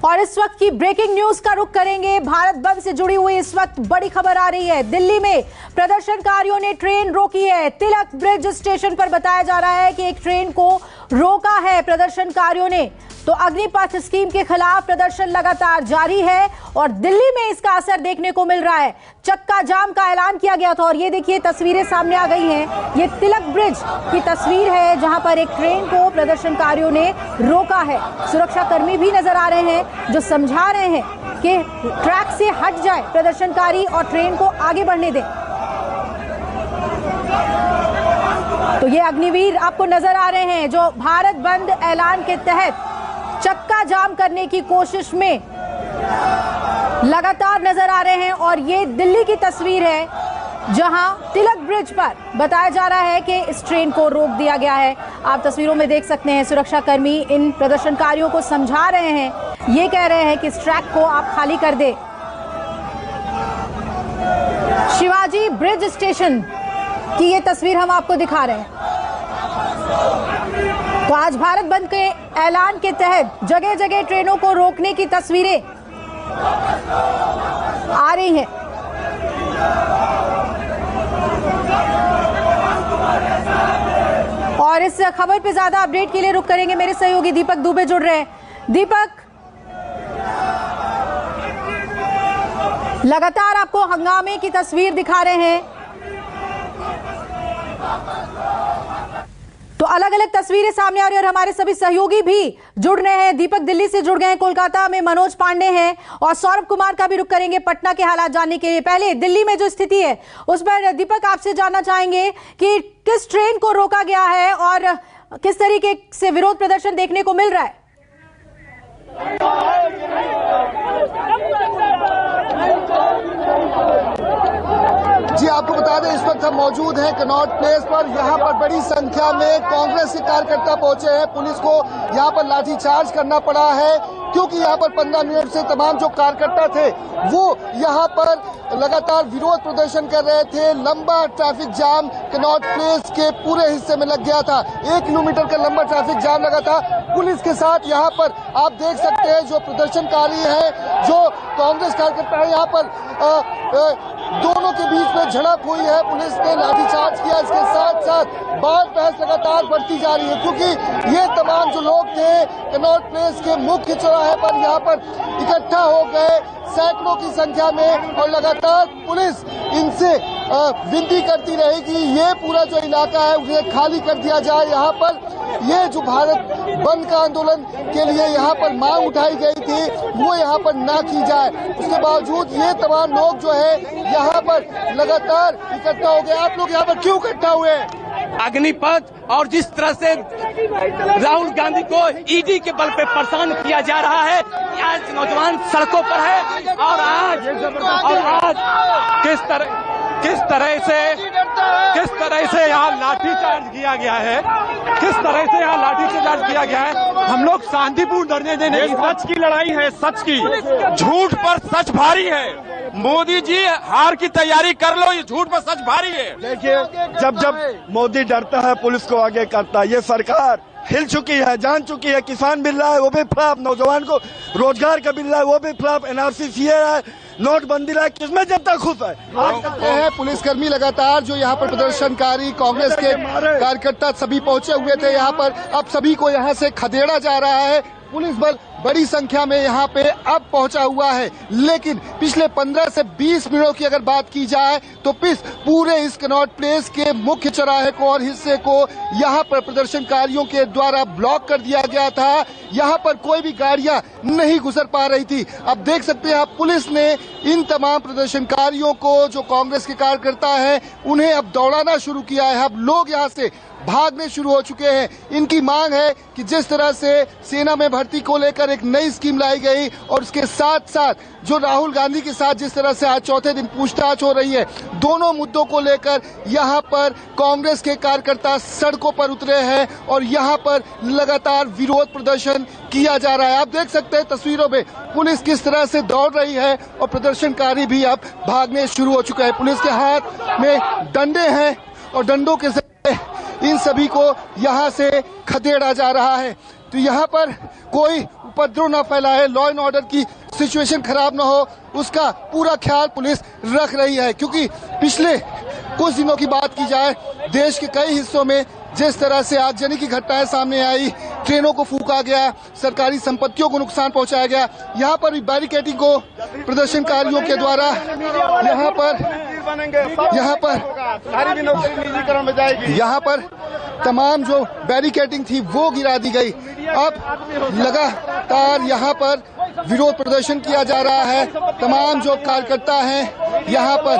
और इस वक्त की ब्रेकिंग न्यूज का रुख करेंगे। भारत बंद से जुड़ी हुई इस वक्त बड़ी खबर आ रही है। दिल्ली में प्रदर्शनकारियों ने ट्रेन रोकी है। तिलक ब्रिज स्टेशन पर बताया जा रहा है कि एक ट्रेन को रोका है प्रदर्शनकारियों ने। तो अग्निपथ स्कीम के खिलाफ प्रदर्शन लगातार जारी है और दिल्ली में इसका असर देखने को मिल रहा है। चक्का जाम का ऐलान किया गया था और ये देखिए तस्वीरें सामने आ गई हैं। ये तिलक ब्रिज की तस्वीर है जहां पर एक ट्रेन को प्रदर्शनकारियों ने रोका है। सुरक्षा कर्मी भी नजर आ रहे हैं जो समझा रहे हैं कि ट्रैक से हट जाए प्रदर्शनकारी और ट्रेन को आगे बढ़ने दें। तो ये अग्निवीर आपको नजर आ रहे हैं जो भारत बंद ऐलान के तहत चक्का जाम करने की कोशिश में लगातार नजर आ रहे हैं। और ये दिल्ली की तस्वीर है जहां तिलक ब्रिज पर बताया जा रहा है कि इस ट्रेन को रोक दिया गया है। आप तस्वीरों में देख सकते हैं सुरक्षा कर्मी इन प्रदर्शनकारियों को समझा रहे हैं। ये कह रहे हैं कि इस ट्रैक को आप खाली कर दे। शिवाजी ब्रिज स्टेशन की ये तस्वीर हम आपको दिखा रहे हैं। तो आज भारत बंद के ऐलान के तहत जगह जगह ट्रेनों को रोकने की तस्वीरें आ रही हैं। और इस खबर पे ज्यादा अपडेट के लिए रुक करेंगे। मेरे सहयोगी दीपक दुबे जुड़ रहे हैं। दीपक, लगातार आपको हंगामे की तस्वीर दिखा रहे हैं। तो अलग अलग तस्वीरें सामने आ रही है और हमारे सभी सहयोगी भी जुड़ रहे हैं। दीपक दिल्ली से जुड़ गए हैं, कोलकाता में मनोज पांडे हैं और सौरभ कुमार का भी रुख करेंगे पटना के हालात जानने के लिए। पहले दिल्ली में जो स्थिति है उस पर दीपक आपसे जानना चाहेंगे कि किस ट्रेन को रोका गया है और किस तरीके से विरोध प्रदर्शन देखने को मिल रहा है। जी, आपको बता दें इस वक्त हम मौजूद हैं कनॉट प्लेस पर। यहाँ पर बड़ी संख्या में कांग्रेस के कार्यकर्ता पहुंचे हैं। पुलिस को यहाँ पर लाठीचार्ज करना पड़ा है क्योंकि यहाँ पर 15 मिनट से तमाम जो कार्यकर्ता थे वो यहाँ पर लगातार विरोध प्रदर्शन कर रहे थे। लंबा ट्रैफिक जाम कनॉट प्लेस के पूरे हिस्से में लग गया था। 1 किलोमीटर का लंबा ट्रैफिक जाम लगा था। पुलिस के साथ यहाँ पर आप देख सकते हैं जो प्रदर्शनकारी हैं, जो कांग्रेस कार्यकर्ता है, यहाँ पर दोनों के बीच में झड़प हुई है। पुलिस ने लाठीचार्ज किया। इसके साथ साथ बात बहस लगातार बढ़ती जा रही है क्योंकि ये तमाम जो लोग थे कनॉट प्लेस के मुख्य चौराहे पर यहाँ पर इकट्ठा हो गए सैकड़ों की संख्या में और लगातार पुलिस इनसे विनती करती रही कि ये पूरा जो इलाका है उसे खाली कर दिया जाए। यहाँ पर ये जो भारत बंद का आंदोलन के लिए यहाँ पर मांग उठाई गई थी वो यहाँ पर ना की जाए। उसके बावजूद ये तमाम लोग जो है यहाँ पर लगातार इकट्ठा हो गए। आप लोग यहाँ पर क्यों इकट्ठा हुए? अग्निपथ और जिस तरह से राहुल गांधी को ईडी के बल पे परेशान किया जा रहा है, आज नौजवान सड़कों पर है और आज किस तरह से यहाँ लाठीचार्ज किया गया है, किस तरह से यहाँ लाठीचार्ज किया गया है। हम लोग शांतिपूर्ण धरने देने की सच की लड़ाई है, सच की। झूठ पर सच भारी है। मोदी जी हार की तैयारी कर लो, ये झूठ पर सच भारी है। देखिए, जब मोदी डरता है पुलिस को आगे करता है। ये सरकार हिल चुकी है, जान चुकी है। किसान मिल रहा है वो भी फ्लॉप, नौजवान को रोजगार का मिल रहा है वो भी फ्लॉप, एनआरसी सीए है, नोटबंदी है, किसमें जनता खुश है? बात करते हैं पुलिसकर्मी लगातार जो यहाँ पर प्रदर्शनकारी कांग्रेस के कार्यकर्ता सभी पहुंचे हुए थे यहाँ पर। अब सभी को यहाँ से खदेड़ा जा रहा है। पुलिस बल बड़ी संख्या में यहाँ पे अब पहुंचा हुआ है। लेकिन पिछले 15 से 20 मिनटों की अगर बात की जाए तो पूरे इस कनॉट प्लेस के मुख्य चौराहे को और हिस्से को यहाँ पर प्रदर्शनकारियों के द्वारा ब्लॉक कर दिया गया था। यहाँ पर कोई भी गाड़ियां नहीं गुजर पा रही थी। अब देख सकते हैं आप पुलिस ने इन तमाम प्रदर्शनकारियों को जो कांग्रेस के कार्यकर्ता हैं उन्हें अब दौड़ाना शुरू किया है। अब लोग यहाँ से भागने शुरू हो चुके हैं। इनकी मांग है कि जिस तरह से सेना में भर्ती को लेकर एक नई स्कीम लाई गई और उसके साथ साथ जो राहुल गांधी के साथ जिस तरह से आज चौथे दिन पूछताछ हो रही है, दोनों मुद्दों को लेकर यहाँ पर कांग्रेस के कार्यकर्ता सड़कों पर उतरे हैं और यहाँ पर लगातार विरोध प्रदर्शन किया जा रहा है। आप देख सकते हैं तस्वीरों में पुलिस किस तरह से दौड़ रही है और प्रदर्शनकारी भी अब भागने शुरू हो चुका है। पुलिस के हाथ में डंडे हैं और डंडों के इन सभी को यहाँ से खदेड़ा जा रहा है। तो यहाँ पर कोई उपद्रव न फैलाए, लॉ एंड ऑर्डर की सिचुएशन खराब ना हो, उसका पूरा ख्याल पुलिस रख रही है। क्योंकि पिछले कुछ दिनों की बात की जाए, देश के कई हिस्सों में जिस तरह से आगजनी की घटनाएं सामने आई, ट्रेनों को फूका गया, सरकारी संपत्तियों को नुकसान पहुंचाया गया, यहाँ पर भी बैरिकेडिंग को प्रदर्शनकारियों के द्वारा यहाँ पर तमाम जो बैरिकेडिंग थी वो गिरा दी गई। अब लगातार यहाँ पर विरोध प्रदर्शन किया जा रहा है। तमाम जो कार्यकर्ता हैं यहाँ पर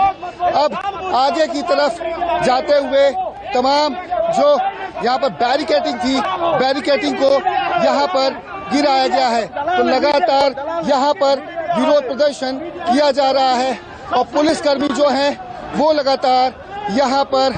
अब आगे की तरफ जाते हुए तमाम जो यहाँ पर बैरिकेडिंग थी, बैरिकेडिंग को यहाँ पर गिराया गया है। तो लगातार यहाँ पर विरोध प्रदर्शन किया जा रहा है और पुलिसकर्मी जो हैं वो लगातार यहाँ पर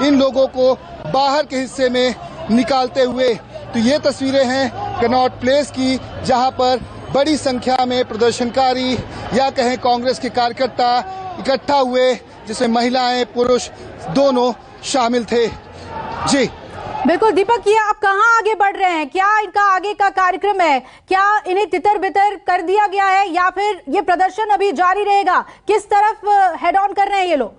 इन लोगों को बाहर के हिस्से में निकालते हुए। तो ये तस्वीरें हैं कनॉट प्लेस की, जहाँ पर बड़ी संख्या में प्रदर्शनकारी या कहें कांग्रेस के कार्यकर्ता इकट्ठा हुए, जिसमें महिलाएं पुरुष दोनों शामिल थे। जी बिल्कुल दीपक, ये आप कहाँ आगे बढ़ रहे हैं? क्या इनका आगे का कार्यक्रम है? क्या इन्हें तितर बितर कर दिया गया है या फिर ये प्रदर्शन अभी जारी रहेगा? किस तरफ हेड ऑन कर रहे हैं ये लोग?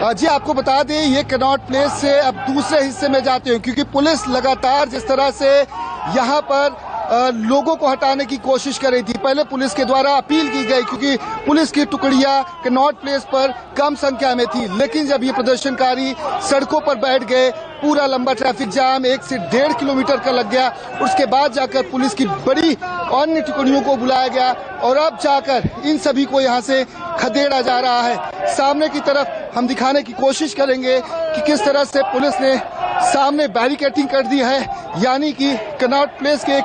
जी आपको बता दें, ये कनॉट प्लेस से अब दूसरे हिस्से में जाते हैं, क्योंकि पुलिस लगातार जिस तरह से यहाँ पर लोगों को हटाने की कोशिश कर रही थी। पहले पुलिस के द्वारा अपील की गई, क्योंकि पुलिस की टुकड़ियां कनॉट प्लेस पर कम संख्या में थी। लेकिन जब ये प्रदर्शनकारी सड़कों पर बैठ गए, पूरा लंबा ट्रैफिक जाम 1 से 1.5 किलोमीटर का लग गया। उसके बाद जाकर पुलिस की बड़ी अन्य टुकड़ियों को बुलाया गया और अब जाकर इन सभी को यहाँ से खदेड़ा जा रहा है। सामने की तरफ हम दिखाने की कोशिश करेंगे कि किस तरह से पुलिस ने सामने बैरिकेडिंग कर दी है, यानी कि कनॉट प्लेस के एक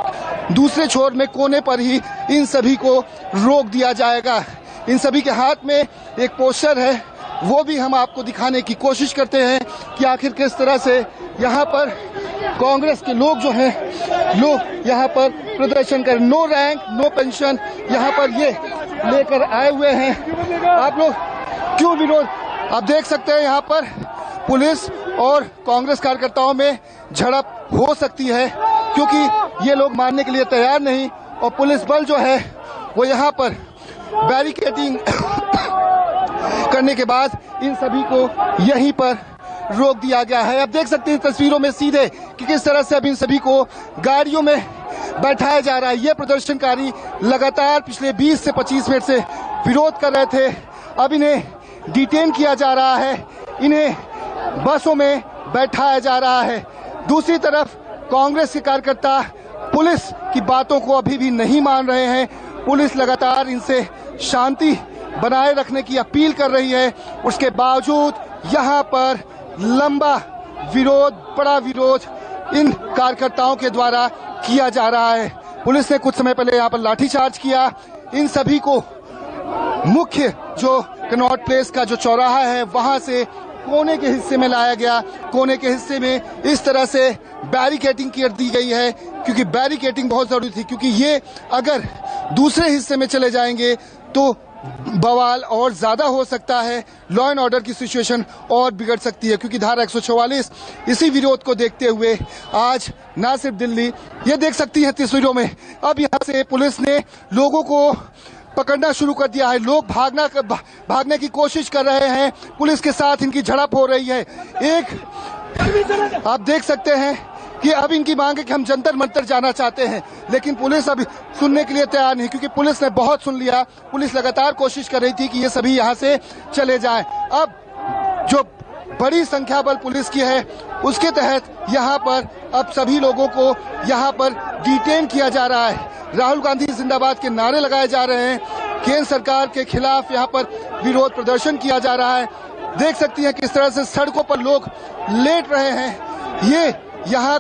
दूसरे छोर में कोने पर ही इन सभी को रोक दिया जाएगा। इन सभी के हाथ में एक पोस्टर है, वो भी हम आपको दिखाने की कोशिश करते हैं कि आखिर किस तरह से यहाँ पर कांग्रेस के लोग जो हैं, लोग यहाँ पर प्रदर्शन कर नो रैंक नो पेंशन यहाँ पर ये लेकर आए हुए हैं। आप लोग क्यों विरोध, आप देख सकते हैं यहाँ पर पुलिस और कांग्रेस कार्यकर्ताओं में झड़प हो सकती है, क्योंकि ये लोग मानने के लिए तैयार नहीं और पुलिस बल जो है वो यहाँ पर बैरिकेडिंग करने के बाद इन सभी को यहीं पर रोक दिया गया है। अब देख सकते हैं तस्वीरों में सीधे कि किस तरह से अब इन सभी को गाड़ियों में बैठाया जा रहा है। ये प्रदर्शनकारी लगातार पिछले 20 से 25 मिनट से विरोध कर रहे थे, अब इन्हें डिटेन किया जा रहा है, इन्हें बसों में बैठाया जा रहा है। दूसरी तरफ कांग्रेस के कार्यकर्ता पुलिस की बातों को अभी भी नहीं मान रहे हैं। पुलिस लगातार इनसे शांति बनाए रखने की अपील कर रही है। उसके बावजूद यहाँ पर लंबा विरोध, बड़ा विरोध इन कार्यकर्ताओं के द्वारा किया जा रहा है। पुलिस ने कुछ समय पहले यहाँ पर लाठीचार्ज किया। इन सभी को मुख्य जो कनॉट प्लेस का जो चौराहा है वहां से कोने के हिस्से में लाया गया। कोने के हिस्से में इस तरह से बैरिकेडिंग कर दी गई है, क्योंकि बैरिकेडिंग बहुत जरूरी थी, क्योंकि ये अगर दूसरे हिस्से में चले जाएंगे तो बवाल और ज्यादा हो सकता है, लॉ एंड ऑर्डर की सिचुएशन और बिगड़ सकती है। क्योंकि धारा 144 इसी विरोध को देखते हुए आज न सिर्फ दिल्ली, ये देख सकती है तस्वीरों में, अब यहाँ से पुलिस ने लोगों को पकड़ना शुरू कर दिया है। लोग भागने की कोशिश कर रहे हैं, पुलिस के साथ इनकी झड़प हो रही है। एक आप देख सकते हैं कि अब इनकी मांग है कि हम जंतर मंतर जाना चाहते हैं, लेकिन पुलिस अभी सुनने के लिए तैयार नहीं, क्योंकि पुलिस ने बहुत सुन लिया। पुलिस लगातार कोशिश कर रही थी कि ये सभी यहाँ से चले जाएं। अब जो बड़ी संख्या बल पुलिस की है उसके तहत यहाँ पर अब सभी लोगों को यहाँ पर डिटेन किया जा रहा है। राहुल गांधी जिंदाबाद के नारे लगाए जा रहे हैं, केंद्र सरकार के खिलाफ यहाँ पर विरोध प्रदर्शन किया जा रहा है। देख सकती हैं किस तरह से सड़कों पर लोग लेट रहे हैं, ये यहाँ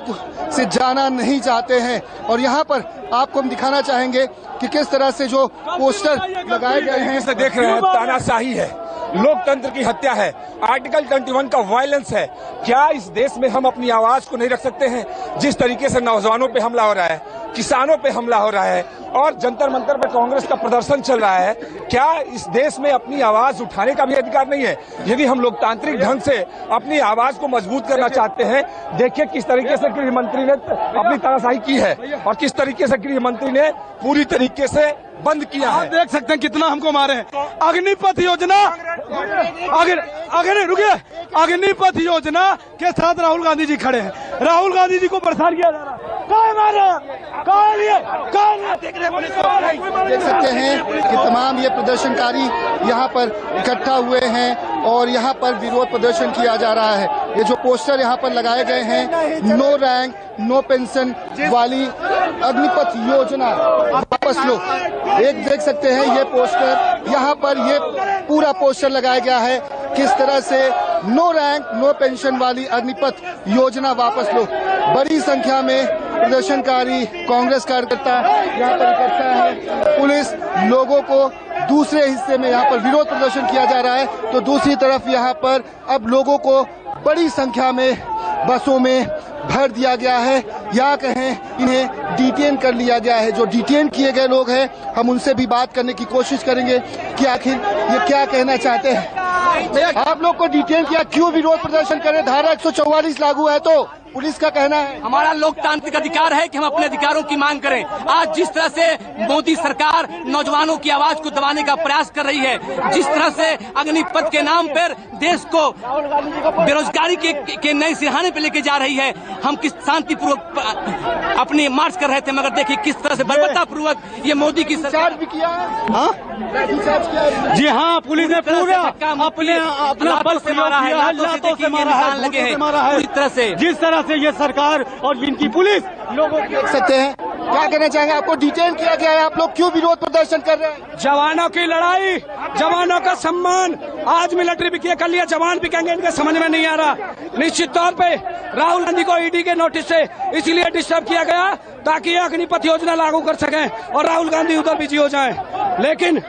से जाना नहीं चाहते हैं। और यहाँ पर आपको हम दिखाना चाहेंगे कि किस तरह से जो पोस्टर लगाए गए हैं, इसे देख रहे हैं, तानाशाही है, लोकतंत्र की हत्या है, आर्टिकल 21 का वायलेंस है। क्या इस देश में हम अपनी आवाज को नहीं रख सकते हैं? जिस तरीके से नौजवानों पे हमला हो रहा है, किसानों पे हमला हो रहा है, और जंतर मंतर पर कांग्रेस का प्रदर्शन चल रहा है। क्या इस देश में अपनी आवाज उठाने का भी अधिकार नहीं है? यदि हम लोकतांत्रिक ढंग से अपनी आवाज को मजबूत करना चाहते हैं, देखिए किस तरीके से गृह मंत्री ने अपनी तानाशाही की है और किस तरीके से गृह मंत्री ने पूरी तरीके से बंद किया है। आप देख सकते हैं कितना हमको मारे हैं। अग्निपथ योजना, रुकिए, अग्निपथ योजना के साथ राहुल गांधी जी खड़े हैं। राहुल गांधी जी को परेशान किया जा रहा है। देख सकते हैं कि तमाम ये प्रदर्शनकारी यहाँ पर इकट्ठा हुए हैं और यहाँ पर विरोध प्रदर्शन किया जा रहा है। ये जो पोस्टर यहाँ पर लगाए गए हैं, नो रैंक नो पेंशन वाली अग्निपथ योजना वापस लो। एक देख सकते हैं ये पोस्टर, यहाँ पर ये पूरा पोस्टर लगाया गया है किस तरह से नो रैंक नो पेंशन वाली अग्निपथ योजना वापस लो। बड़ी संख्या में प्रदर्शनकारी कांग्रेस कार्यकर्ता यहाँ पर इकट्ठा है। पुलिस लोगों को दूसरे हिस्से में यहाँ पर विरोध प्रदर्शन किया जा रहा है, तो दूसरी तरफ यहाँ पर अब लोगों को बड़ी संख्या में बसों में भर दिया गया है, या कहें इन्हें डिटेन कर लिया गया है। जो डिटेन किए गए लोग हैं, हम उनसे भी बात करने की कोशिश करेंगे कि आखिर ये क्या कहना चाहते हैं। आप लोग को डिटेन किया, क्यों विरोध प्रदर्शन करें? धारा 144 लागू है तो पुलिस का कहना है। हमारा लोकतांत्रिक अधिकार है कि हम अपने अधिकारों की मांग करें। आज जिस तरह से मोदी सरकार नौजवानों की आवाज को दबाने का प्रयास कर रही है, जिस तरह से अग्निपथ के नाम पर देश को बेरोजगारी के नए सिरहाने पे लेके जा रही है, हम किस शांतिपूर्वक अपनी मार्च कर रहे थे, मगर देखिए किस तरह से बर्बरतापूर्वक ये मोदी की सरकार भी किया है। जी हाँ, पुलिस ने पूरा अपना बल से मारा है, लातों से मारा है, लगे हैं पूरी तरह से। जिस तरह से ये सरकार और इनकी पुलिस लोगों को देख सकते हैं। क्या कहना चाहेंगे? आपको डिटेन किया गया है, आप लोग क्यों विरोध प्रदर्शन कर रहे हैं? जवानों की लड़ाई, जवानों का सम्मान, आज मिलिट्री भी किया, कर लिया, जवान भी कहेंगे, इनके समझ में नहीं आ रहा। निश्चित तौर पे राहुल गांधी को ईडी के नोटिस से इसलिए डिस्टर्ब किया गया ताकि अग्निपथ योजना लागू कर सकें और राहुल गांधी उधर बिजी हो जाएं। लेकिन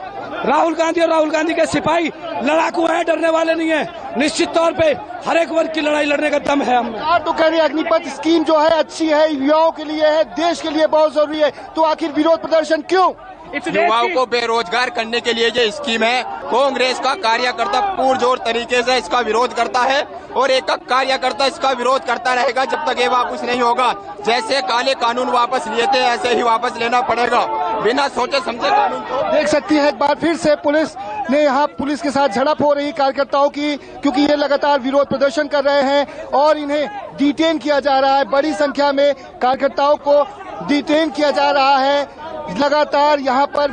राहुल गांधी और राहुल गांधी के सिपाही लड़ाकू हैं, डरने वाले नहीं है। निश्चित तौर पे हर एक वर्ग की लड़ाई लड़ने का दम है हमें। तो कह रही अग्निपथ स्कीम जो है अच्छी है, युवाओं के लिए है, देश के लिए बहुत जरूरी है, तो आखिर विरोध प्रदर्शन क्यों? युवाओं को बेरोजगार करने के लिए ये स्कीम है। कांग्रेस का कार्यकर्ता पुरजोर तरीके से इसका विरोध करता है और एक कार्यकर्ता इसका विरोध करता रहेगा जब तक ये वापस नहीं होगा। जैसे काले कानून वापस लिए थे, ऐसे ही वापस लेना पड़ेगा, बिना सोचे समझे कानून को। देख सकती है एक बार फिर से पुलिस ने यहाँ पुलिस के साथ झड़प हो रही कार्यकर्ताओं की, क्योंकि ये लगातार विरोध प्रदर्शन कर रहे हैं और इन्हें डिटेन किया जा रहा है। बड़ी संख्या में कार्यकर्ताओं को डिटेन किया जा रहा है। लगातार यहाँ पर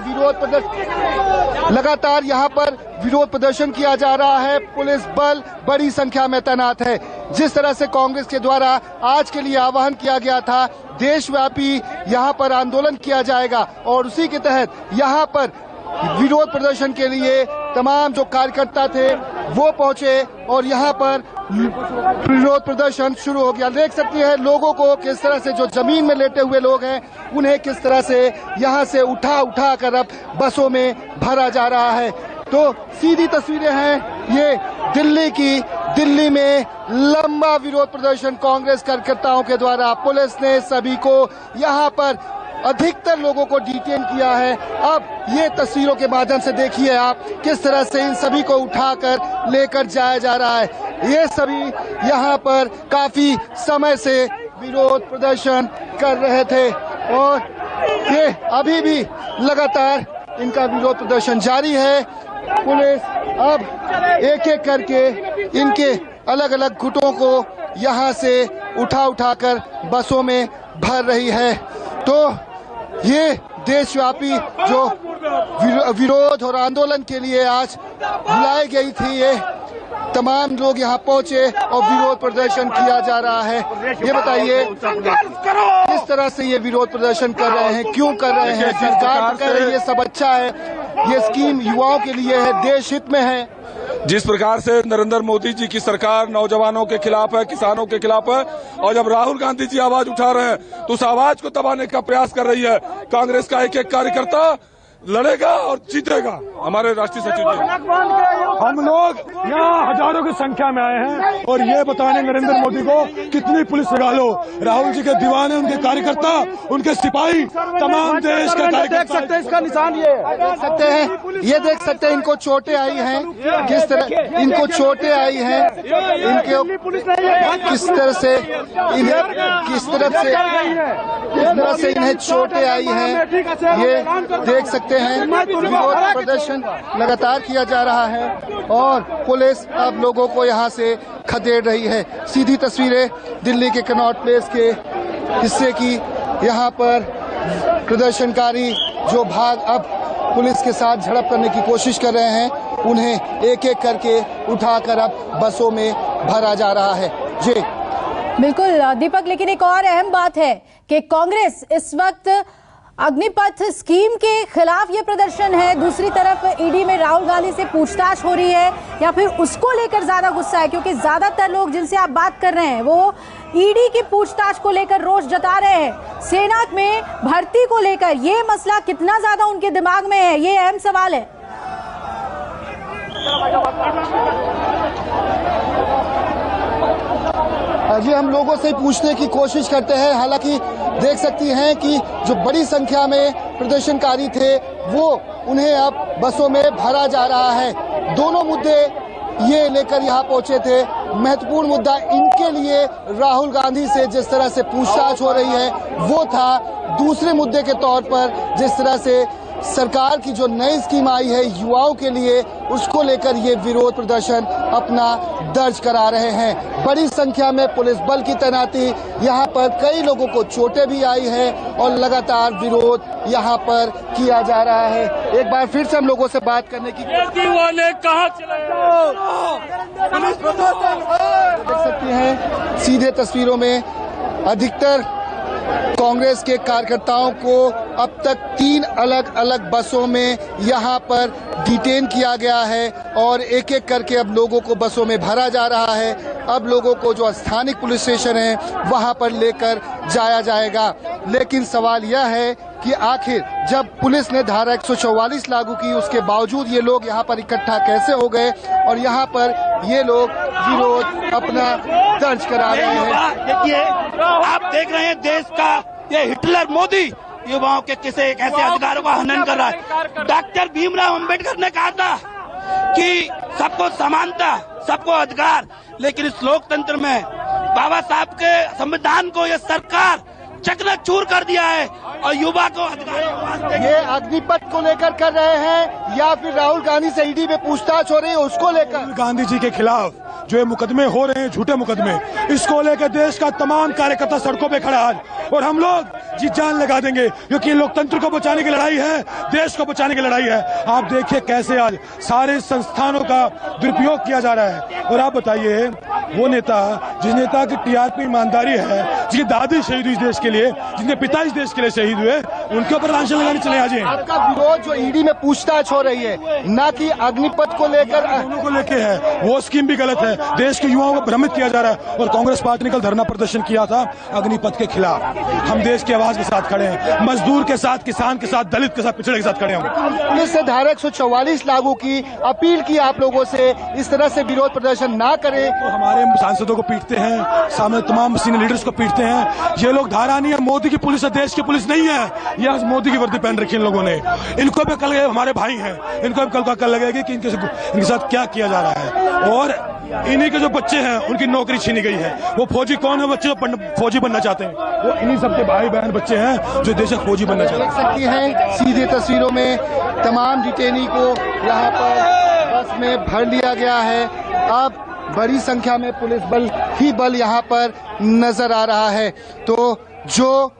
विरोध प्रदर्शन किया जा रहा है। पुलिस बल बड़ी संख्या में तैनात है। जिस तरह से कांग्रेस के द्वारा आज के लिए आह्वान किया गया था, देशव्यापी यहाँ पर आंदोलन किया जाएगा और उसी के तहत यहाँ पर विरोध प्रदर्शन के लिए तमाम जो कार्यकर्ता थे वो पहुंचे और यहाँ पर विरोध प्रदर्शन शुरू हो गया। देख सकती है लोगों को किस तरह से, जो जमीन में लेटे हुए लोग हैं उन्हें किस तरह से यहाँ से उठा कर अब बसों में भरा जा रहा है। तो सीधी तस्वीरें हैं ये दिल्ली की। दिल्ली में लंबा विरोध प्रदर्शन कांग्रेस कार्यकर्ताओं के द्वारा। पुलिस ने सभी को यहाँ पर अधिकतर लोगों को डिटेन किया है। अब ये तस्वीरों के माध्यम से देखिए आप किस तरह से इन सभी को उठाकर लेकर जाया जा रहा है। ये सभी यहाँ पर काफी समय से विरोध प्रदर्शन कर रहे थे और ये अभी भी लगातार इनका विरोध प्रदर्शन जारी है। पुलिस अब एक एक करके इनके अलग अलग गुटों को यहाँ से उठाकर बसों में भर रही है। तो ये देशव्यापी जो विरोध और आंदोलन के लिए आज बुलाई गई थी, ये तमाम लोग यहाँ पहुंचे और विरोध प्रदर्शन किया जा रहा है। ये बताइए किस तरह से ये विरोध प्रदर्शन कर रहे हैं, क्यों कर रहे हैं? सरकार कह रही है ये सब अच्छा है, ये स्कीम युवाओं के लिए है, देश हित में है। जिस प्रकार से नरेंद्र मोदी जी की सरकार नौजवानों के खिलाफ है, किसानों के खिलाफ है, और जब राहुल गांधी जी आवाज उठा रहे हैं तो उस आवाज को दबाने का प्रयास कर रही है कांग्रेस का एक एक कार्यकर्ता। लड़ेगा और जीतेगा हमारे राष्ट्रीय सचिव जी। हम लोग यहाँ हजारों की संख्या में आए हैं और ये बताने नरेंद्र मोदी को कितनी पुलिस लगा लो, राहुल जी के दीवाने, उनके कार्यकर्ता, उनके सिपाही, तमाम देश के कार्यकर्ता देख सकते हैं। इसका निशान ये देख सकते हैं, ये देख सकते हैं इनको चोटें आई हैं, किस तरह इनको चोटें आई हैं, इनके किस तरह से इन्हें चोटें आई हैं, ये देख सकते हैं। विरोध प्रदर्शन लगातार किया जा रहा है और पुलिस अब लोगों को यहां से खदेड़ रही है। सीधी तस्वीरें दिल्ली के कनॉट प्लेस के हिस्से की। यहां पर प्रदर्शनकारी जो भाग अब पुलिस के साथ झड़प करने की कोशिश कर रहे हैं, उन्हें एक एक करके उठाकर अब बसों में भरा जा रहा है। जी बिल्कुल दीपक, लेकिन एक और अहम बात है कि कांग्रेस इस वक्त अग्निपथ स्कीम के खिलाफ ये प्रदर्शन है, दूसरी तरफ ईडी में राहुल गांधी से पूछताछ हो रही है, या फिर उसको लेकर ज्यादा गुस्सा है? क्योंकि ज्यादातर लोग जिनसे आप बात कर रहे हैं वो ईडी की पूछताछ को लेकर रोष जता रहे हैं। सेना में भर्ती को लेकर ये मसला कितना ज्यादा उनके दिमाग में है, ये अहम सवाल है। जी हम लोगों से पूछने की कोशिश करते हैं। हालांकि देख सकती हैं कि जो बड़ी संख्या में प्रदर्शनकारी थे वो उन्हें अब बसों में भरा जा रहा है। दोनों मुद्दे ये लेकर यहाँ पहुंचे थे। महत्वपूर्ण मुद्दा इनके लिए राहुल गांधी से जिस तरह से पूछताछ हो रही है वो था। दूसरे मुद्दे के तौर पर जिस तरह से सरकार की जो नई स्कीम आई है युवाओं के लिए, उसको लेकर ये विरोध प्रदर्शन अपना दर्ज करा रहे हैं। बड़ी संख्या में पुलिस बल की तैनाती, यहाँ पर कई लोगों को चोटें भी आई है और लगातार विरोध यहाँ पर किया जा रहा है। एक बार फिर से हम लोगों से बात करने की देख सकती हैं सीधे तस्वीरों में। अधिकतर कांग्रेस के कार्यकर्ताओं को अब तक 3 अलग अलग बसों में यहां पर डिटेन किया गया है और एक एक करके अब लोगों को बसों में भरा जा रहा है। अब लोगों को जो स्थानिक पुलिस स्टेशन है वहां पर लेकर जाया जाएगा। लेकिन सवाल यह है कि आखिर जब पुलिस ने धारा 144 लागू की, उसके बावजूद ये लोग यहाँ पर इकट्ठा कैसे हो गए और यहाँ पर ये लोग विरोध अपना दर्ज करा रहे हैं। देखिए, आप देख रहे हैं देश का ये हिटलर मोदी युवाओं के किसी एक ऐसे अधिकारों का हनन कर रहा है। डॉक्टर भीमराव अंबेडकर ने कहा था कि सबको समानता, सबको अधिकार, लेकिन इस लोकतंत्र में बाबा साहब के संविधान को ये सरकार चकनाचूर कर दिया है और युवा को अधिकार। ये अग्निपथ को लेकर कर रहे हैं या फिर राहुल गांधी से ईडी में पूछताछ हो रही है उसको लेकर? गांधी जी के खिलाफ जो ये मुकदमे हो रहे हैं, झूठे मुकदमे, इसको लेकर देश का तमाम कार्यकर्ता सड़कों पे खड़ा है और हम लोग जी जान लगा देंगे, क्योंकि लोकतंत्र को बचाने की लड़ाई है, देश को बचाने की लड़ाई है। आप देखिए कैसे आज सारे संस्थानों का दुरुपयोग किया जा रहा है। और आप बताइए, वो नेता जिस नेता की टीआरपी ईमानदारी है, जिसकी दादी शहीद हुई देश के लिए, जिनके पिता इस देश के लिए शहीद हुए, उनके ऊपर लांछन लगाने चले आज। आपका विरोध जो ईडी में पूछताछ हो रही है, न कि अग्निपथ को लेकर, दोनों को लेके है, वो स्कीम भी गलत है। देश के युवाओं को भ्रमित किया जा रहा है और कांग्रेस पार्टी ने कल धरना प्रदर्शन किया था अग्निपथ के खिलाफ। हम देश की आवाज के साथ खड़े हैं, मजदूर के साथ, किसान के साथ, दलित के साथ, पिछड़े के साथ खड़े हैं। पुलिस ने धारा 144 लागू की, अपील की आप लोगों से इस तरह से विरोध प्रदर्शन ना करें। तो हमारे सांसदों को पीटते हैं, सामने तमाम सीनियर लीडर्स को पीटते हैं। ये लोग धारा नहीं है, मोदी की पुलिस है, देश की पुलिस नहीं है। ये आज मोदी की वर्दी पहन रखी इन लोगों ने। इनको भी कल हमारे भाई हैं, इनको भी कल लगेगी कि इनके साथ क्या किया जा रहा है। और इन्हीं के जो बच्चे हैं उनकी नौकरी छीनी गई है। वो फौजी कौन है? बच्चे जो फौजी बनना चाहते हैं, वो इन्हीं सबके भाई बहन बच्चे हैं जो देश का फौजी बनना चाहते हैं। देख सकती हैं सीधे तस्वीरों में तमाम डिटेनी को यहाँ पर बस में भर लिया गया है। अब बड़ी संख्या में पुलिस बल ही बल यहाँ पर नजर आ रहा है। तो जो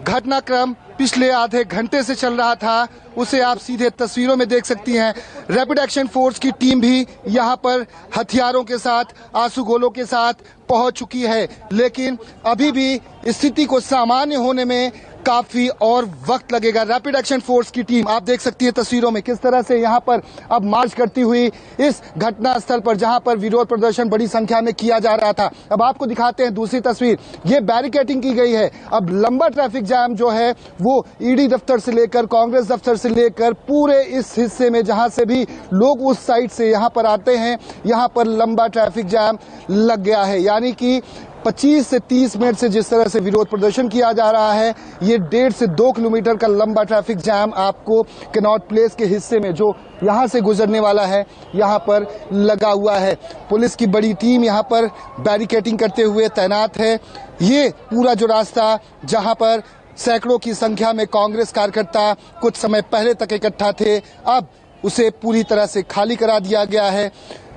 घटनाक्रम पिछले आधे घंटे से चल रहा था उसे आप सीधे तस्वीरों में देख सकती हैं। रैपिड एक्शन फोर्स की टीम भी यहाँ पर हथियारों के साथ, आंसू गोलों के साथ पहुंच चुकी है, लेकिन अभी भी स्थिति को सामान्य होने में काफी और वक्त लगेगा। रैपिड एक्शन फोर्स की टीम आप देख सकती है तस्वीरों में किस तरह से यहां पर अब मार्च करती हुई इस घटना स्थल पर जहां पर विरोध प्रदर्शन बड़ी संख्या में किया जा रहा था। अब आपको दिखाते हैं दूसरी तस्वीर। ये बैरिकेडिंग की गई है। अब लंबा ट्रैफिक जाम जो है वो ईडी दफ्तर से लेकर कांग्रेस दफ्तर से लेकर पूरे इस हिस्से में जहां से भी लोग उस साइड से यहां पर आते हैं, यहां पर लंबा ट्रैफिक जाम लग गया है। यानी कि 25 से 30 मिनट से जिस तरह से विरोध प्रदर्शन किया जा रहा है, ये 1.5 से 2 किलोमीटर का लंबा ट्रैफिक जाम आपको कनॉट प्लेस के हिस्से में जो यहां से गुजरने वाला है यहां पर लगा हुआ है। पुलिस की बड़ी टीम यहां पर बैरिकेडिंग करते हुए तैनात है। ये पूरा जो रास्ता जहां पर सैकड़ों की संख्या में कांग्रेस कार्यकर्ता कुछ समय पहले तक इकट्ठा थे, अब उसे पूरी तरह से खाली करा दिया गया है।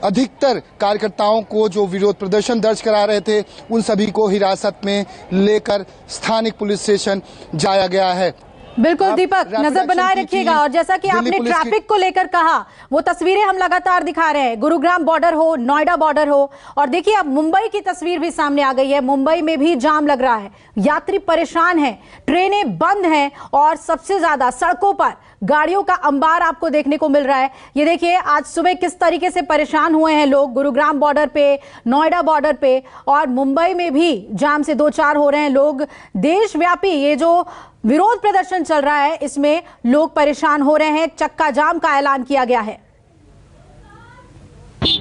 अधिकतर कार्यकर्ताओं को जो विरोध प्रदर्शन दर्ज करा रहे थे उन सभी को हिरासत में लेकर स्थानिक पुलिस स्टेशन जाया गया है। बिल्कुल दीपक, नजर बनाए रखिएगा। और जैसा कि आपने ट्रैफिक को लेकर कहा, वो तस्वीरें हम लगातार दिखा रहे हैं, गुरुग्राम बॉर्डर हो, नोएडा बॉर्डर हो। और देखिए अब मुंबई की तस्वीर भी सामने आ गई है। मुंबई में भी जाम लग रहा है, यात्री परेशान हैं, ट्रेनें बंद हैं और सबसे ज्यादा सड़कों पर गाड़ियों का अंबार आपको देखने को मिल रहा है। ये देखिए आज सुबह किस तरीके से परेशान हुए हैं लोग गुरुग्राम बॉर्डर पे, नोएडा बॉर्डर पे, और मुंबई में भी जाम से दो चार हो रहे हैं लोग। देशव्यापी ये जो विरोध प्रदर्शन चल रहा है इसमें लोग परेशान हो रहे हैं। चक्का जाम का ऐलान किया गया है।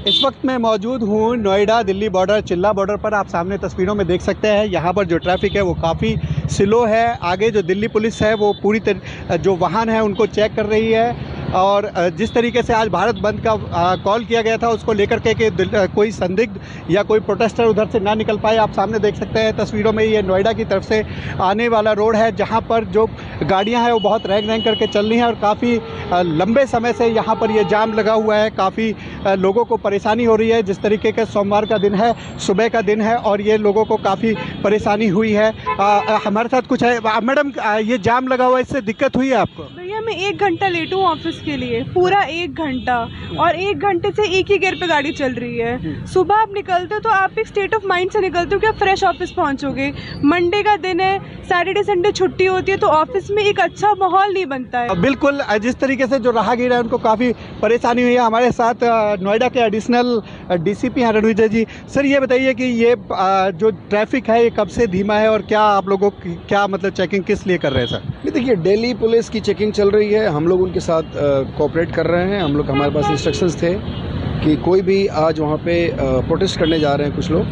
इस वक्त मैं मौजूद हूँ नोएडा दिल्ली बॉर्डर, चिल्ला बॉर्डर पर। आप सामने तस्वीरों में देख सकते हैं यहाँ पर जो ट्रैफिक है वो काफ़ी स्लो है। आगे जो दिल्ली पुलिस है वो पूरी तरह जो वाहन है उनको चेक कर रही है। और जिस तरीके से आज भारत बंद का कॉल किया गया था उसको लेकर के कि कोई संदिग्ध या कोई प्रोटेस्टर उधर से ना निकल पाए। आप सामने देख सकते हैं तस्वीरों में, ये नोएडा की तरफ से आने वाला रोड है जहां पर जो गाड़ियां हैं वो बहुत रैंक रैंक करके चल रही हैं और काफ़ी लंबे समय से यहां पर ये जाम लगा हुआ है। काफ़ी लोगों को परेशानी हो रही है। जिस तरीके का सोमवार का दिन है, सुबह का दिन है और ये लोगों को काफ़ी परेशानी हुई है। हमारे साथ कुछ है। मैडम, ये जाम लगा हुआ है, इससे दिक्कत हुई है आपको? भैया मैं 1 घंटा लेट हूँ ऑफिस के लिए, पूरा 1 घंटा, और 1 घंटे से एक ही गियर पे गाड़ी चल रही है। सुबह आप निकलते हो तो आप एक स्टेट ऑफ माइंड से निकलते हो कि आप फ्रेश ऑफिस पहुंचोगे। मंडे का दिन है, सैटरडे संडे छुट्टी होती है तो ऑफिस में एक अच्छा माहौल नहीं बनता है। बिल्कुल, जिस तरीके से जो राहगीर है उनको काफ़ी परेशानी हुई है। हमारे साथ नोएडा के एडिशनल डीसीपी हैं रणविजय जी। सर ये बताइए कि ये जो ट्रैफिक है ये कब से धीमा है और क्या आप लोगों की क्या मतलब चेकिंग किस लिए कर रहे हैं सर? ये देखिए, दिल्ली पुलिस की चेकिंग चल रही है, हम लोग उनके साथ कोऑपरेट कर रहे हैं। हम लोग, हमारे पास इंस्ट्रक्शंस थे कि कोई भी आज वहाँ पे प्रोटेस्ट करने जा रहे हैं कुछ लोग,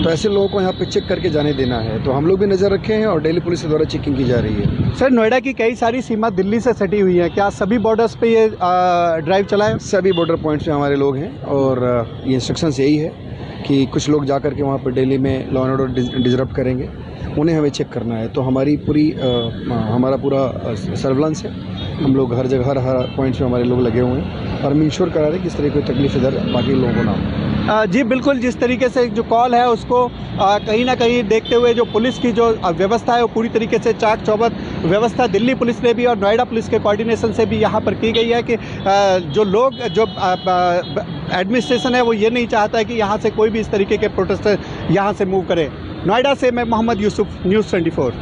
तो ऐसे लोगों को यहाँ पे चेक करके जाने देना है। तो हम लोग भी नज़र रखे हैं और दिल्ली पुलिस के द्वारा चेकिंग की जा रही है। सर नोएडा की कई सारी सीमा दिल्ली से सटी हुई है, क्या सभी बॉर्डर्स पे ये ड्राइव चलाएं? सभी बॉर्डर पॉइंट्स पे हमारे लोग हैं और ये इंस्ट्रक्शंस यही है कि कुछ लोग जा करके वहाँ पर दिल्ली में लॉ एंड ऑर्डर डिसरप्ट करेंगे, उन्हें हमें चेक करना है। तो हमारी हमारा पूरा सर्विलांस है। हम लोग हर जगह हर पॉइंट्स में हमारे लोग लगे हुए हैं और हम इंश्योर करा रहे हैं कि इस तरह की तकलीफ इधर बाकी लोगों को ना हो। जी बिल्कुल, जिस तरीके से जो कॉल है उसको कहीं ना कहीं देखते हुए जो पुलिस की जो व्यवस्था है वो पूरी तरीके से चाक चौबंद व्यवस्था दिल्ली पुलिस ने भी और नोएडा पुलिस के कोऑर्डिनेशन से भी यहाँ पर की गई है कि जो लोग जो एडमिनिस्ट्रेशन है वो ये नहीं चाहता है कि यहाँ से कोई भी इस तरीके के प्रोटेस्टर यहाँ से मूव करे। नोएडा से मैं मोहम्मद यूसुफ, न्यूज़ 24।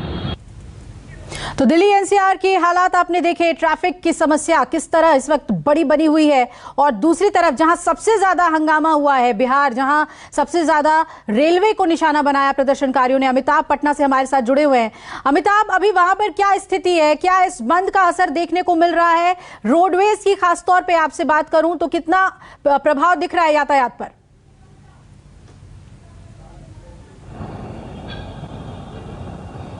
तो दिल्ली एनसीआर के हालात आपने देखे, ट्रैफिक की समस्या किस तरह इस वक्त बड़ी बनी हुई है। और दूसरी तरफ जहां सबसे ज्यादा हंगामा हुआ है बिहार, जहां सबसे ज्यादा रेलवे को निशाना बनाया प्रदर्शनकारियों ने। अमिताभ पटना से हमारे साथ जुड़े हुए हैं। अमिताभ, अभी वहां पर क्या स्थिति है? क्या इस बंद का असर देखने को मिल रहा है? रोडवेज की खासतौर पर आपसे बात करूं तो कितना प्रभाव दिख रहा है यातायात पर?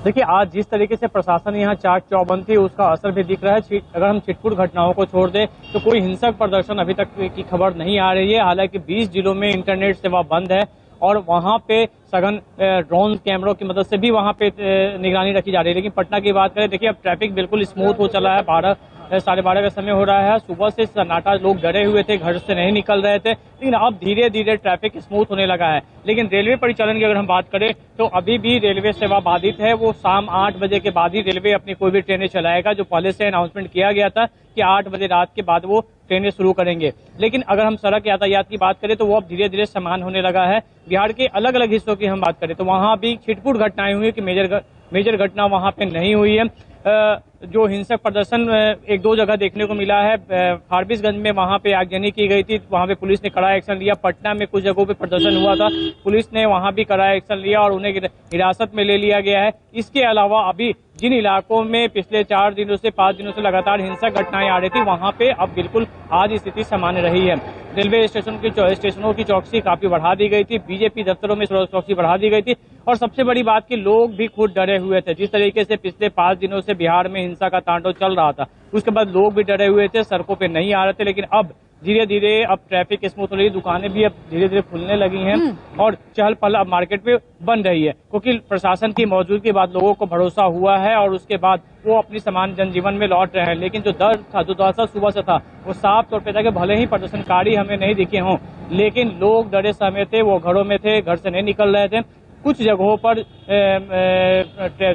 देखिए, आज जिस तरीके से प्रशासन यहाँ चाक चौबंद थी उसका असर भी दिख रहा है। अगर हम छिटपुट घटनाओं को छोड़ दें तो कोई हिंसक प्रदर्शन अभी तक की खबर नहीं आ रही है। हालांकि 20 जिलों में इंटरनेट सेवा बंद है और वहां पे सघन ड्रोन कैमरों की मदद से भी वहां पे निगरानी रखी जा रही है। लेकिन पटना की बात करें, देखिए अब ट्रैफिक बिल्कुल स्मूथ हो चला है। 12:30 का समय हो रहा है। सुबह से सन्नाटा, लोग डरे हुए थे, घर से नहीं निकल रहे थे, लेकिन अब धीरे धीरे ट्रैफिक स्मूथ होने लगा है। लेकिन रेलवे परिचालन की अगर हम बात करें तो अभी भी रेलवे सेवा बाधित है। वो शाम 8 बजे के बाद ही रेलवे अपनी कोई भी ट्रेनें चलाएगा, जो पहले से अनाउंसमेंट किया गया था कि 8 बजे रात के बाद वो ट्रेनें शुरू करेंगे। लेकिन अगर हम सड़क यातायात की बात करें तो वो अब धीरे धीरे समान होने लगा है। बिहार के अलग अलग हिस्सों की हम बात करें तो वहां भी छिटपुट घटनाएं हुई कि मेजर मेजर घटना वहां पे नहीं हुई है। जो हिंसक प्रदर्शन एक दो जगह देखने को मिला है, फारबिसगंज में वहां पे आगजनी की गई थी, वहां पे पुलिस ने कड़ा एक्शन लिया। पटना में कुछ जगहों पे प्रदर्शन हुआ था, पुलिस ने वहां भी कड़ा एक्शन लिया और उन्हें हिरासत में ले लिया गया है। इसके अलावा अभी जिन इलाकों में पिछले 4 दिनों से 5 दिनों से लगातार हिंसक घटनाएं आ रही थी, वहां पे अब बिल्कुल आज स्थिति सामान्य रही है। रेलवे स्टेशनों की चौकसी काफी बढ़ा दी गई थी, बीजेपी दफ्तरों में चौकसी बढ़ा दी गई थी और सबसे बड़ी बात कि लोग भी खुद डरे हुए थे। जिस तरीके से पिछले 5 दिनों से बिहार में हिंसा का तांडव चल रहा था, उसके बाद लोग भी डरे हुए थे, सड़कों पे नहीं आ रहे थे। लेकिन अब धीरे धीरे अब ट्रैफिक स्मूथ हो रही है, दुकानें भी अब धीरे धीरे खुलने लगी हैं और चहल पहल अब मार्केट में बन रही है, क्योंकि प्रशासन की मौजूदगी के बाद लोगों को भरोसा हुआ है और उसके बाद वो अपनी सामान्य जनजीवन में लौट रहे हैं। लेकिन जो डर था, जो दौसा सुबह से था, वो साफ तौर पर था कि भले ही प्रदर्शनकारी हमें नहीं दिखे हों, लेकिन लोग डरे सहमे थे, वो घरों में थे, घर से नहीं निकल रहे थे। कुछ जगहों पर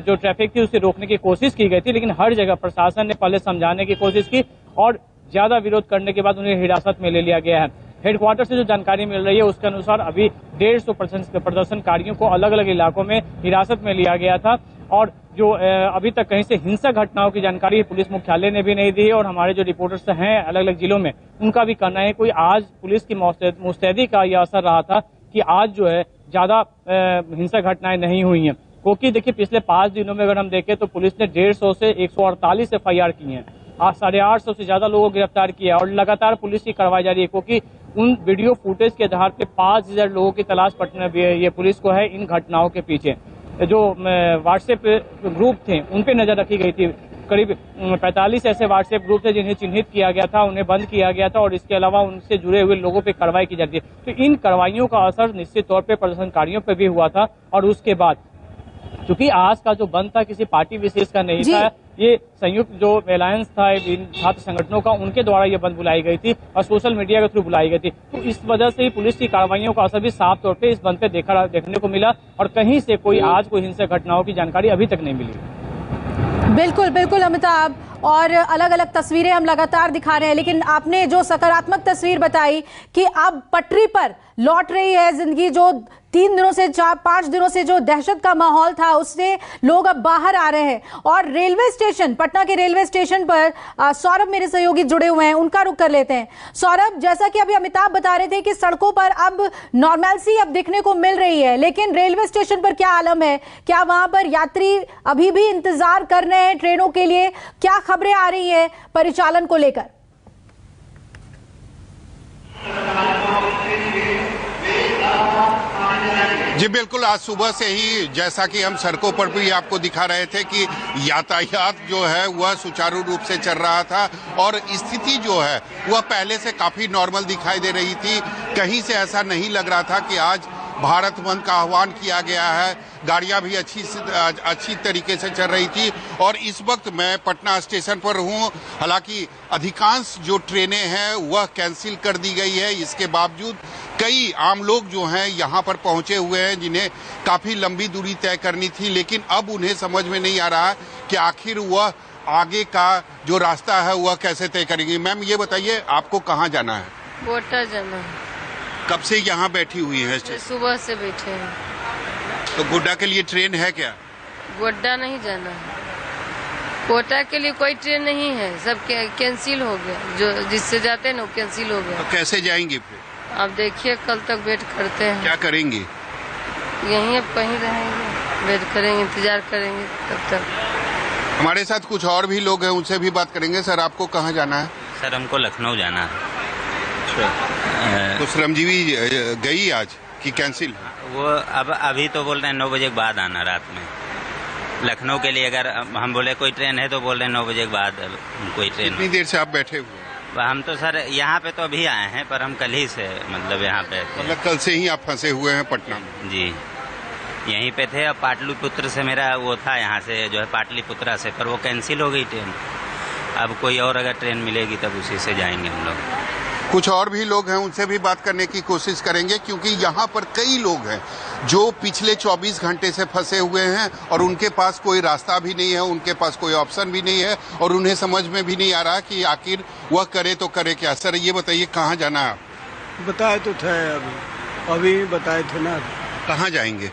जो ट्रैफिक थी उसे रोकने की कोशिश की गई थी, लेकिन हर जगह प्रशासन ने पहले समझाने की कोशिश की और ज्यादा विरोध करने के बाद उन्हें हिरासत में ले लिया गया है। हेडक्वार्टर से जो जानकारी मिल रही है उसके अनुसार अभी 150 प्रदर्शनकारियों को अलग अलग इलाकों में हिरासत में लिया गया था और जो अभी तक कहीं से हिंसक घटनाओं की जानकारी पुलिस मुख्यालय ने भी नहीं दी और हमारे जो रिपोर्टर्स हैं अलग अलग जिलों में, उनका भी कहना है कोई आज पुलिस की मुस्तैदी का यह असर रहा था कि आज जो है ज्यादा हिंसक घटनाएं नहीं हुई हैं। क्योंकि देखिए पिछले 5 दिनों में अगर हम देखें तो पुलिस ने 150 से 148 FIR की हैं, 850 से ज्यादा लोगों को गिरफ्तार किया और लगातार पुलिस की कार्रवाई जारी है, क्योंकि उन वीडियो फुटेज के आधार पे 5000 लोगों की तलाश पटना ये पुलिस को है इन घटनाओं के पीछे। जो व्हाट्सएप ग्रुप थे उन पे नजर रखी गई थी, करीब 45 ऐसे व्हाट्सएप ग्रुप थे जिन्हें चिन्हित किया गया था, उन्हें बंद किया गया था और इसके अलावा उनसे जुड़े हुए लोगों पे कार्रवाई की जाती है। तो इन कार्रवाइयों का असर निश्चित तौर पे प्रदर्शनकारियों पे भी हुआ था और उसके बाद क्योंकि आज का जो बंद था किसी पार्टी विशेष का नहीं था, ये संयुक्त जो अलायंस था इन छात्र संगठनों का, उनके द्वारा ये बंद बुलाई गई थी और सोशल मीडिया के थ्रू बुलाई गई थी। तो इस वजह से ही पुलिस की कार्रवाइयों का असर भी साफ तौर पे इस बंद पे देखने को मिला और कहीं से कोई आज कोई हिंसक घटनाओं की जानकारी अभी तक नहीं मिली। बिल्कुल बिल्कुल अमिताभ, और अलग अलग तस्वीरें हम लगातार दिखा रहे हैं, लेकिन आपने जो सकारात्मक तस्वीर बताई कि अब पटरी पर लौट रही है जिंदगी, जो 3 दिनों से 4-5 दिनों से जो दहशत का माहौल था उससे लोग अब बाहर आ रहे हैं। और रेलवे स्टेशन, पटना के रेलवे स्टेशन पर सौरभ मेरे सहयोगी जुड़े हुए हैं, उनका रुख कर लेते हैं। सौरभ, जैसा कि अभी अमिताभ बता रहे थे कि सड़कों पर अब नॉर्मलसी अब दिखने को मिल रही है, लेकिन रेलवे स्टेशन पर क्या आलम है? क्या वहां पर यात्री अभी भी इंतजार कर रहे हैं ट्रेनों के लिए? क्या खबरें आ रही है परिचालन को लेकर? जी बिल्कुल, आज सुबह से ही जैसा कि हम सड़कों पर भी आपको दिखा रहे थे कि यातायात जो है वह सुचारू रूप से चल रहा था और स्थिति जो है वह पहले से काफी नॉर्मल दिखाई दे रही थी। कहीं से ऐसा नहीं लग रहा था कि आज भारत बंद का आह्वान किया गया है। गाड़ियां भी अच्छी तरीके से चल रही थी और इस वक्त मैं पटना स्टेशन पर हूं। हालांकि अधिकांश जो ट्रेनें हैं वह कैंसिल कर दी गई है, इसके बावजूद कई आम लोग जो हैं यहां पर पहुंचे हुए हैं जिन्हें काफी लंबी दूरी तय करनी थी, लेकिन अब उन्हें समझ में नहीं आ रहा है कि आखिर वह आगे का जो रास्ता है वह कैसे तय करेंगे। मैम ये बताइए, आपको कहाँ जाना है? कोटा जाना है। कब से यहाँ बैठी हुई है? सुबह से बैठे हैं। तो गोड्डा के लिए ट्रेन है क्या? गोड्डा नहीं जाना है, कोटा के लिए कोई ट्रेन नहीं है, सब कैंसिल हो गया। जो जिससे जाते हैं ना वो कैंसिल हो गया। तो कैसे जाएंगे फिर? अब देखिए कल तक वेट करते हैं। क्या करेंगे? यहीं अब कहीं रहेंगे, वेट करेंगे, इंतजार करेंगे तब तक। हमारे साथ कुछ और भी लोग हैं, उनसे भी बात करेंगे। सर, आपको कहाँ जाना है? सर, हमको लखनऊ जाना है। तो श्रमजीवी गई आज कि कैंसिल? वो अब अभी तो बोल रहे हैं 9 बजे के बाद आना रात में। लखनऊ के लिए अगर हम बोले कोई ट्रेन है तो बोल रहे हैं 9 बजे के बाद कोई ट्रेन। कितनी देर से आप बैठे हुए? हम तो सर यहाँ पे तो अभी आए हैं, पर हम कल ही से मतलब यहाँ पे थे। मतलब कल से ही आप फंसे हुए हैं पटना में? जी, यहीं पे थे। अब पाटलिपुत्र से मेरा वो था, यहाँ से जो है पाटलिपुत्रा से, पर वो कैंसिल हो गई ट्रेन। अब कोई और अगर ट्रेन मिलेगी तब उसी से जाएंगे हम लोग। कुछ और भी लोग हैं, उनसे भी बात करने की कोशिश करेंगे, क्योंकि यहाँ पर कई लोग हैं जो पिछले 24 घंटे से फंसे हुए हैं और उनके पास कोई रास्ता भी नहीं है, उनके पास कोई ऑप्शन भी नहीं है और उन्हें समझ में भी नहीं आ रहा कि आखिर वह करे तो करे क्या। सर, ये बताइए कहाँ जाना है? बताए तो थे, अभी बताए थे ना। कहाँ जाएंगे?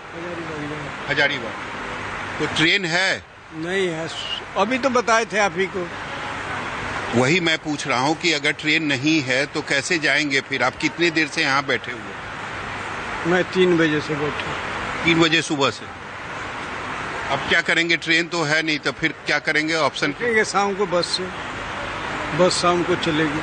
हजारीबाग। तो ट्रेन है? नहीं है, अभी तो बताए थे आप ही को। वही मैं पूछ रहा हूँ कि अगर ट्रेन नहीं है तो कैसे जाएंगे फिर? आप कितने देर से यहाँ बैठे हुए? मैं 3 बजे से बैठा। 3 बजे सुबह से। अब क्या करेंगे? ट्रेन तो है नहीं, तो फिर क्या करेंगे? ऑप्शन शाम को बस से, बस शाम को चलेगी।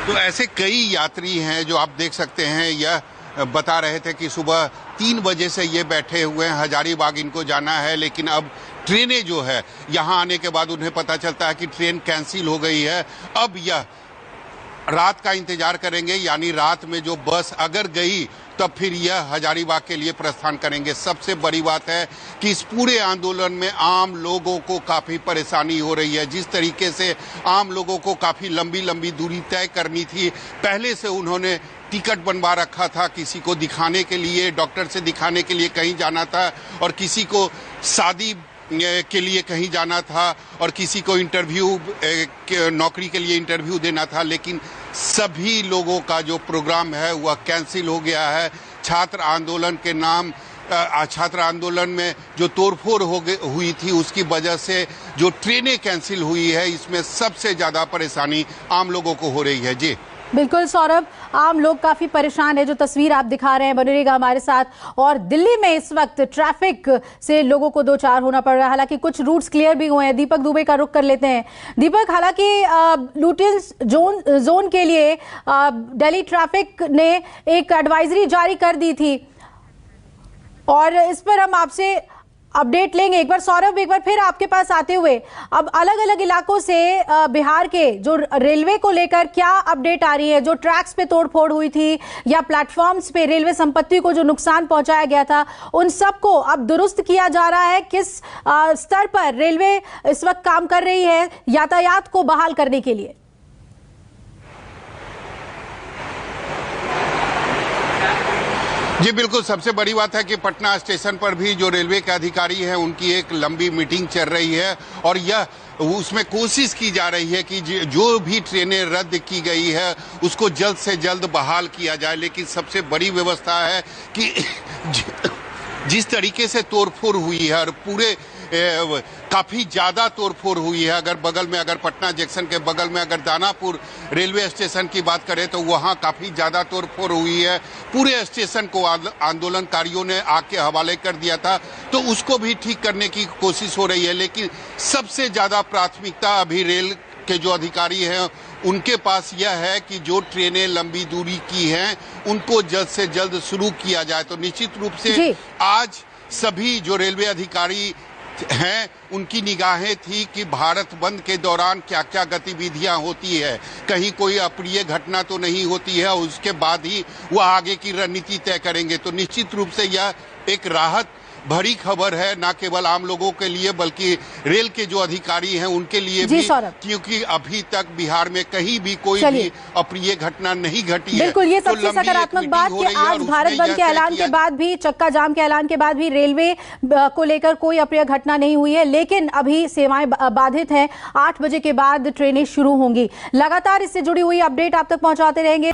तो ऐसे कई यात्री हैं जो आप देख सकते हैं, यह बता रहे थे कि सुबह 3 बजे से ये बैठे हुए हैं, हजारीबाग इनको जाना है, लेकिन अब ट्रेनें जो है यहाँ आने के बाद उन्हें पता चलता है कि ट्रेन कैंसिल हो गई है। अब यह रात का इंतजार करेंगे, यानी रात में जो बस अगर गई तब फिर यह हजारीबाग के लिए प्रस्थान करेंगे। सबसे बड़ी बात है कि इस पूरे आंदोलन में आम लोगों को काफ़ी परेशानी हो रही है। जिस तरीके से आम लोगों को काफ़ी लंबी लंबी दूरी तय करनी थी, पहले से उन्होंने टिकट बनवा रखा था, किसी को दिखाने के लिए, डॉक्टर से दिखाने के लिए कहीं जाना था, और किसी को शादी के लिए कहीं जाना था, और किसी को इंटरव्यू नौकरी के लिए इंटरव्यू देना था, लेकिन सभी लोगों का जो प्रोग्राम है वह कैंसिल हो गया है। छात्र आंदोलन के नाम छात्र आंदोलन में जो तोड़फोड़ हुई थी उसकी वजह से जो ट्रेनें कैंसिल हुई है, इसमें सबसे ज़्यादा परेशानी आम लोगों को हो रही है। जी बिल्कुल सौरभ, आम लोग काफी परेशान है। जो तस्वीर आप दिखा रहे हैं, बने रहिएगा हमारे साथ। और दिल्ली में इस वक्त ट्रैफिक से लोगों को 2-4 होना पड़ रहा है, हालांकि कुछ रूट्स क्लियर भी हुए हैं। दीपक दुबे का रुख कर लेते हैं। दीपक, हालांकि लुटियंस जोन के लिए दिल्ली ट्रैफिक ने एक एडवाइजरी जारी कर दी थी, और इस पर हम आपसे अपडेट लेंगे। एक बार सौरभ, एक बार फिर आपके पास आते हुए, अब अलग अलग इलाकों से बिहार के जो रेलवे को लेकर क्या अपडेट आ रही है? जो ट्रैक्स पे तोड़फोड़ हुई थी या प्लेटफॉर्म्स पे रेलवे संपत्ति को जो नुकसान पहुंचाया गया था, उन सबको अब दुरुस्त किया जा रहा है। किस स्तर पर रेलवे इस वक्त काम कर रही है यातायात को बहाल करने के लिए? जी बिल्कुल, सबसे बड़ी बात है कि पटना स्टेशन पर भी जो रेलवे के अधिकारी हैं उनकी एक लंबी मीटिंग चल रही है, और यह उसमें कोशिश की जा रही है कि जो भी ट्रेनें रद्द की गई है उसको जल्द से जल्द बहाल किया जाए। लेकिन सबसे बड़ी व्यवस्था है कि जिस तरीके से तोड़फोड़ हुई है, और पूरे काफ़ी ज़्यादा तोड़फोड़ हुई है। अगर बगल में, अगर पटना जंक्शन के बगल में अगर दानापुर रेलवे स्टेशन की बात करें तो वहाँ काफ़ी ज़्यादा तोड़फोड़ हुई है। पूरे स्टेशन को आंदोलनकारियों ने आग के हवाले कर दिया था, तो उसको भी ठीक करने की कोशिश हो रही है। लेकिन सबसे ज़्यादा प्राथमिकता अभी रेल के जो अधिकारी हैं उनके पास यह है कि जो ट्रेनें लंबी दूरी की हैं उनको जल्द से जल्द शुरू किया जाए। तो निश्चित रूप से आज सभी जो रेलवे अधिकारी हैं उनकी निगाहें थी कि भारत बंद के दौरान क्या क्या गतिविधियां होती है, कहीं कोई अप्रिय घटना तो नहीं होती है, उसके बाद ही वह आगे की रणनीति तय करेंगे। तो निश्चित रूप से यह एक राहत भरी खबर है, न केवल आम लोगों के लिए बल्कि रेल के जो अधिकारी हैं उनके लिए भी, क्योंकि अभी तक बिहार में कहीं भी कोई भी अप्रिय घटना नहीं घटी है। बिल्कुल, ये सबसे सकारात्मक बात कि आज भारत बंद के ऐलान के बाद भी, चक्का जाम के ऐलान के बाद भी रेलवे को लेकर कोई अप्रिय घटना नहीं हुई है। लेकिन अभी सेवाएं बाधित हैं। 8 बजे के बाद ट्रेनें शुरू होंगी। लगातार इससे जुड़ी हुई अपडेट आप तक पहुंचाते रहेंगे।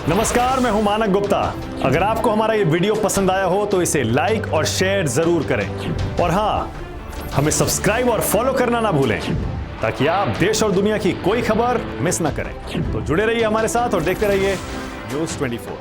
नमस्कार, मैं हूं मानक गुप्ता। अगर आपको हमारा ये वीडियो पसंद आया हो तो इसे लाइक और शेयर जरूर करें, और हाँ, हमें सब्सक्राइब और फॉलो करना ना भूलें ताकि आप देश और दुनिया की कोई खबर मिस ना करें। तो जुड़े रहिए हमारे साथ और देखते रहिए न्यूज़ 24।